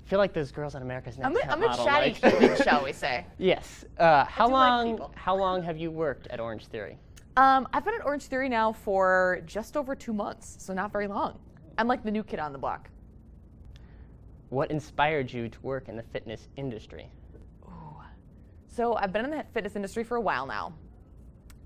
I feel like those girls on America's Next Top I'm a Model, chatty human, shall we say. Yes. How long have you worked at Orangetheory? I've been at Orangetheory now for just over 2 months, so not very long. I'm like the new kid on the block. What inspired you to work in the fitness industry? Ooh. So I've been in the fitness industry for a while now.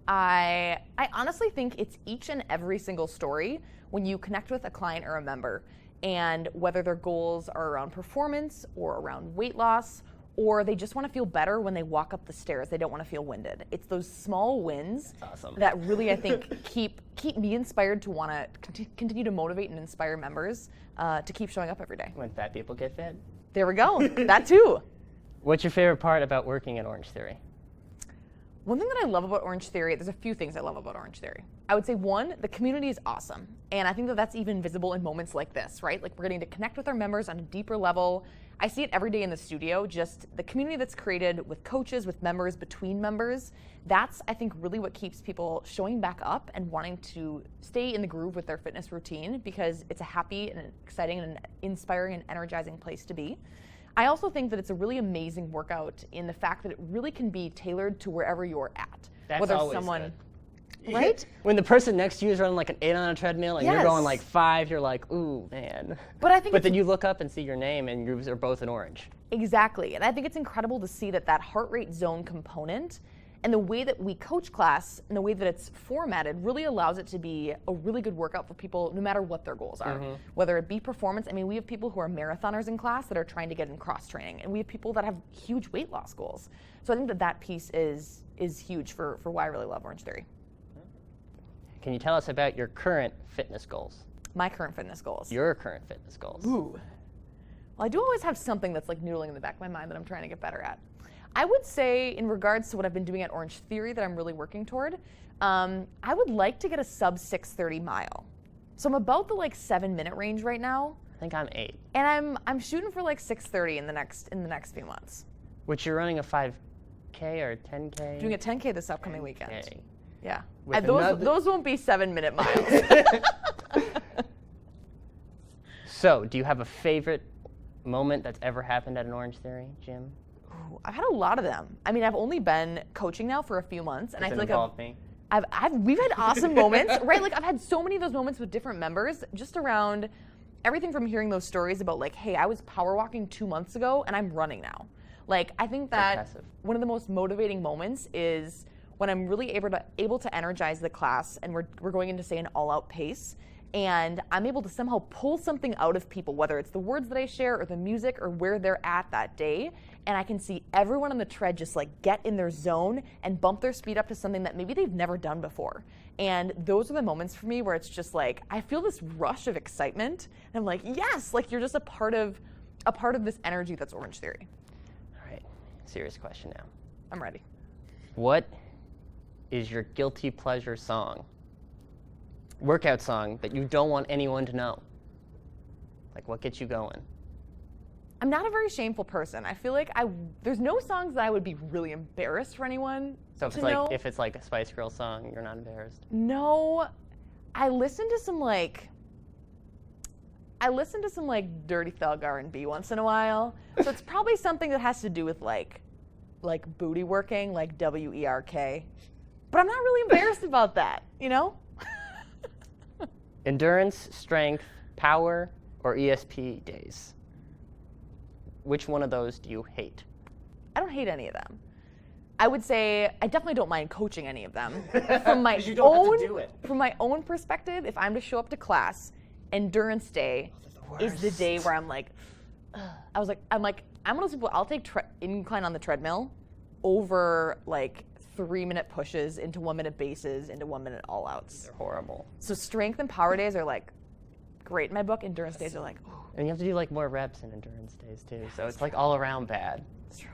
I honestly think it's each and every single story when you connect with a client or a member, and whether their goals are around performance or around weight loss, or they just want to feel better when they walk up the stairs. They don't want to feel winded. It's those small wins that really, I think, keep me inspired to want to continue to motivate and inspire members to keep showing up every day. When fat people get fit. There we go. That too. What's your favorite part about working at Orangetheory? One thing that I love about Orangetheory, there's a few things I love about Orangetheory. I would say one, the community is awesome. And I think that that's even visible in moments like this, right? Like we're getting to connect with our members on a deeper level. I see it every day in the studio, just the community that's created with coaches, with members, between members. That's, I think, really what keeps people showing back up and wanting to stay in the groove with their fitness routine, because it's a happy and exciting and inspiring and energizing place to be. I also think that it's a really amazing workout in the fact that it really can be tailored to wherever you're at. That's whether always someone, good. Right? When the person next to you is running like an 8 on a treadmill and you're going like 5, you're like, ooh, man. But then you look up and see your name and you are both in orange. Exactly. And I think it's incredible to see that heart rate zone component and the way that we coach class and the way that it's formatted really allows it to be a really good workout for people no matter what their goals are. Mm-hmm. Whether it be performance, I mean, we have people who are marathoners in class that are trying to get in cross training, and we have people that have huge weight loss goals. So I think that piece is huge for why I really love Orangetheory. Can you tell us about your current fitness goals? My current fitness goals. Your current fitness goals. Ooh. Well, I do always have something that's like noodling in the back of my mind that I'm trying to get better at. I would say, in regards to what I've been doing at Orangetheory that I'm really working toward, I would like to get a sub 6:30 mile. So I'm about the like 7-minute range right now. I think I'm 8. And I'm shooting for like 6:30 in the next few months. Which you're running a 5K or 10K? Doing a 10K this upcoming weekend. Yeah. Those won't be 7-minute miles. So, do you have a favorite moment that's ever happened at an Orangetheory gym? I've had a lot of them. I mean, I've only been coaching now for a few months, and I feel like we've had awesome moments, right? Like I've had so many of those moments with different members, just around everything from hearing those stories about like, hey, I was power walking 2 months ago and I'm running now. Like I think that one of the most motivating moments is when I'm really able to energize the class, and we're going into say an all-out pace. And I'm able to somehow pull something out of people, whether it's the words that I share or the music or where they're at that day. And I can see everyone on the tread just like get in their zone and bump their speed up to something that maybe they've never done before. And those are the moments for me where it's just like, I feel this rush of excitement. And I'm like, yes, like you're just a part of this energy that's Orangetheory. All right, serious question now. I'm ready. What is your guilty pleasure song? Workout song that you don't want anyone to know? Like, what gets you going? I'm not a very shameful person. I feel like there's no songs that I would be really embarrassed for anyone to know. If it's like a Spice Girls song, you're not embarrassed? No. I listen to some dirty thug R&B once in a while. So it's probably something that has to do with like booty working, like WERK. But I'm not really embarrassed about that, you know? Endurance, strength, power, or ESP days? Which one of those do you hate? I don't hate any of them. I would say I definitely don't mind coaching any of them. From my From my own perspective, if I'm to show up to class, endurance day is the day where I'm like, I'm one of those people. I'll take incline on the treadmill over like 3-minute pushes into 1-minute bases into 1-minute all outs. They're horrible. So strength and power days are like great in my book. Endurance days are like, ooh. And you have to do like more reps in endurance days too. So it's like all around bad. That's true.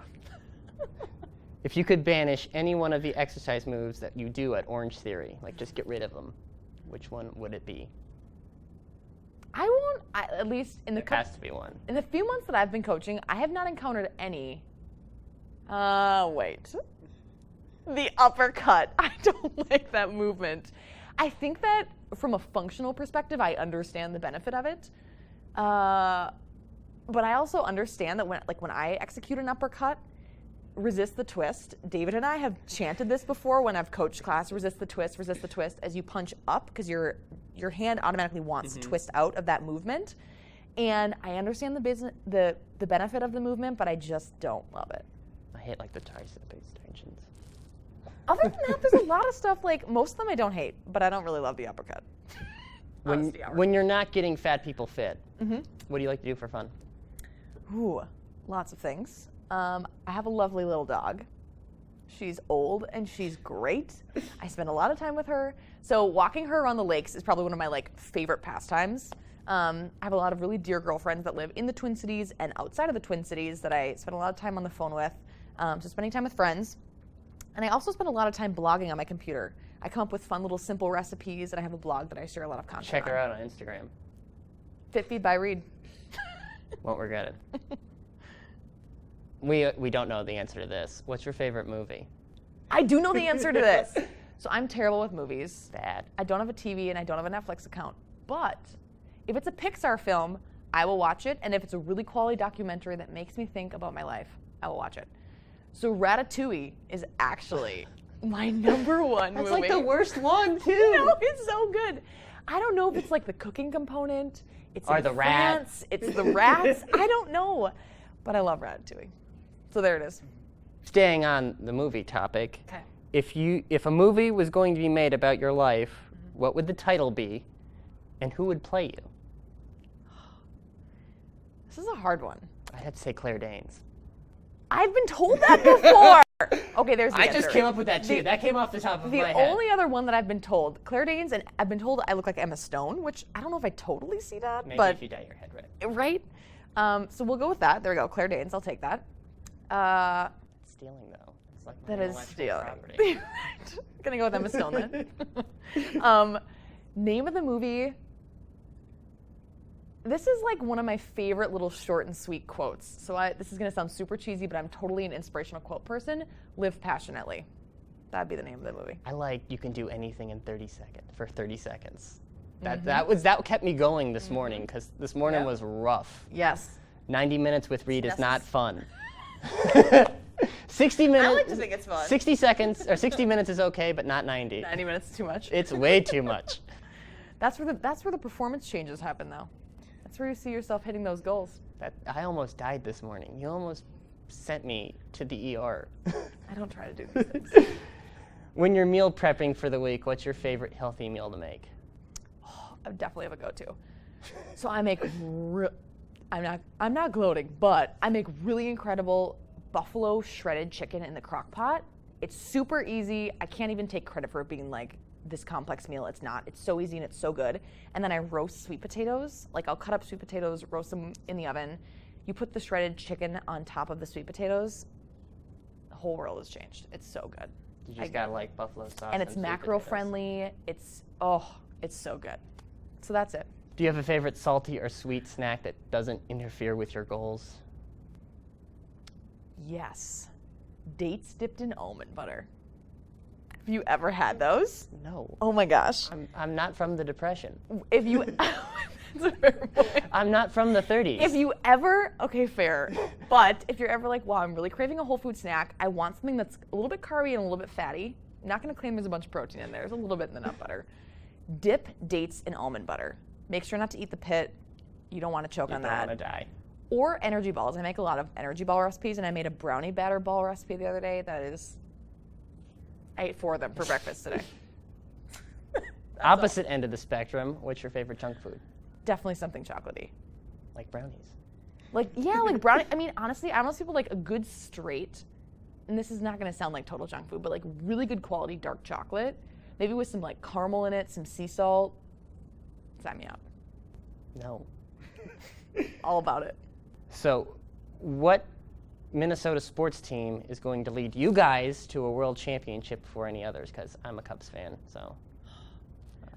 If you could banish any one of the exercise moves that you do at Orangetheory, like just get rid of them, which one would it be? At least in the There has to be one. In the few months that I've been coaching, I have not encountered any. Wait. The uppercut. I don't like that movement. I think that from a functional perspective, I understand the benefit of it. But I also understand that when I execute an uppercut, resist the twist. David and I have chanted this before when I've coached class, resist the twist, as you punch up, because your hand automatically wants to twist out of that movement. And I understand the benefit of the movement, but I just don't love it. I hate like the tricep extensions. Other than that, there's a lot of stuff, like most of them I don't hate, but I don't really love the uppercut. When you're not getting fat people fit, what do you like to do for fun? Ooh, lots of things. I have a lovely little dog. She's old and she's great. I spend a lot of time with her. So walking her around the lakes is probably one of my favorite pastimes. I have a lot of really dear girlfriends that live in the Twin Cities and outside of the Twin Cities that I spend a lot of time on the phone with. So spending time with friends. And I also spend a lot of time blogging on my computer. I come up with fun little simple recipes, and I have a blog that I share a lot of content Check her out on Instagram. Fit Feed by Reed. Won't regret it. We don't know the answer to this. What's your favorite movie? I do know the answer to this. So I'm terrible with movies. Bad. I don't have a TV and I don't have a Netflix account. But if it's a Pixar film, I will watch it. And if it's a really quality documentary that makes me think about my life, I will watch it. So Ratatouille is actually my number one movie. That's like the worst one, too. No, it's so good. I don't know if it's like the cooking component. It's or in the France. rats. It's the rats. I don't know. But I love Ratatouille. So there it is. Staying on the movie topic, okay. If a movie was going to be made about your life, what would the title be, and who would play you? This is a hard one. I'd have to say Claire Danes. I've been told that before. Okay, there's the answer. I just came up with that too. That came off the top of my head. The only other one that I've been told, Claire Danes, and I've been told I look like Emma Stone, which I don't know if I totally see that. Maybe but if you dye your head red. Right? So we'll go with that. There we go. Claire Danes. I'll take that. Stealing, though. It's like that is stealing. Property. Gonna go with Emma Stone then. Name of the movie. This is like one of my favorite little short and sweet quotes. So this is gonna sound super cheesy, but I'm totally an inspirational quote person. Live passionately. That'd be the name of the movie. I like you can do anything in 30 seconds for 30 seconds. That kept me going this morning because this morning was rough. Yes. 90 minutes with Reed is not fun. 60 minutes. I like to think it's fun. 60 seconds or 60 minutes is okay, but not 90. 90 minutes is too much. It's way too much. That's where the performance changes happen, though. That's where you see yourself hitting those goals. I almost died this morning. You almost sent me to the ER. I don't try to do these things. When you're meal prepping for the week, what's your favorite healthy meal to make? Oh, I definitely have a go-to. So I make I'm not gloating, but I make really incredible buffalo shredded chicken in the crock pot. It's super easy. I can't even take credit for it being like this complex meal. It's not. It's so easy and it's so good. And then I roast sweet potatoes. Like I'll cut up sweet potatoes, roast them in the oven. You put the shredded chicken on top of the sweet potatoes. The whole world has changed. It's so good. You just gotta like buffalo sauce. And it's macro friendly. It's so good. So that's it. Do you have a favorite salty or sweet snack that doesn't interfere with your goals? Yes. Dates dipped in almond butter. Have you ever had those? No. Oh my gosh. I'm not from the Depression. If you, that's a fair point. I'm not from the 30s. If you ever, okay, fair. But if you're ever like, wow, I'm really craving a whole food snack. I want something that's a little bit carby and a little bit fatty. I'm not gonna claim there's a bunch of protein in there. There's a little bit in the nut butter. Dip dates in almond butter. Make sure not to eat the pit. You don't want to choke on that. You don't want to die. Or energy balls. I make a lot of energy ball recipes, and I made a brownie batter ball recipe the other day. I ate 4 of them for breakfast today. Opposite end of the spectrum, what's your favorite junk food? Definitely something chocolatey. Like brownies. Like brownie. I mean, honestly, I most people like a good straight, and this is not going to sound like total junk food, but like really good quality dark chocolate, maybe with some like caramel in it, some sea salt. Sign me up. No. All about it. So, what Minnesota sports team is going to lead you guys to a world championship before any others? Because I'm a Cubs fan, so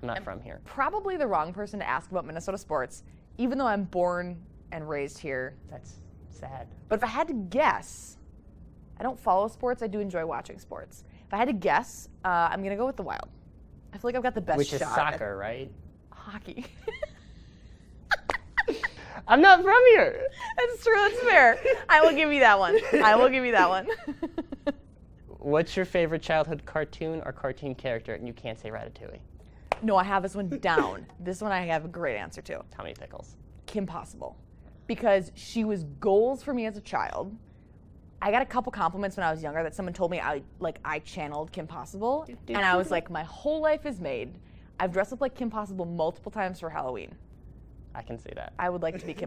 I'm not from here. Probably the wrong person to ask about Minnesota sports, even though I'm born and raised here. That's sad. But if I had to guess, I don't follow sports. I do enjoy watching sports. If I had to guess, I'm going to go with the Wild. I feel like I've got the best shot. Which is soccer, right? Hockey. I'm not from here. That's true. That's fair. I will give you that one. What's your favorite childhood cartoon or cartoon character? And you can't say Ratatouille. No, I have this one down. This one I have a great answer to. How many pickles? Kim Possible. Because she was goals for me as a child. I got a couple compliments when I was younger that someone told me I channeled Kim Possible. And I was like, my whole life is made. I've dressed up like Kim Possible multiple times for Halloween. I can see that. I would like to be Kim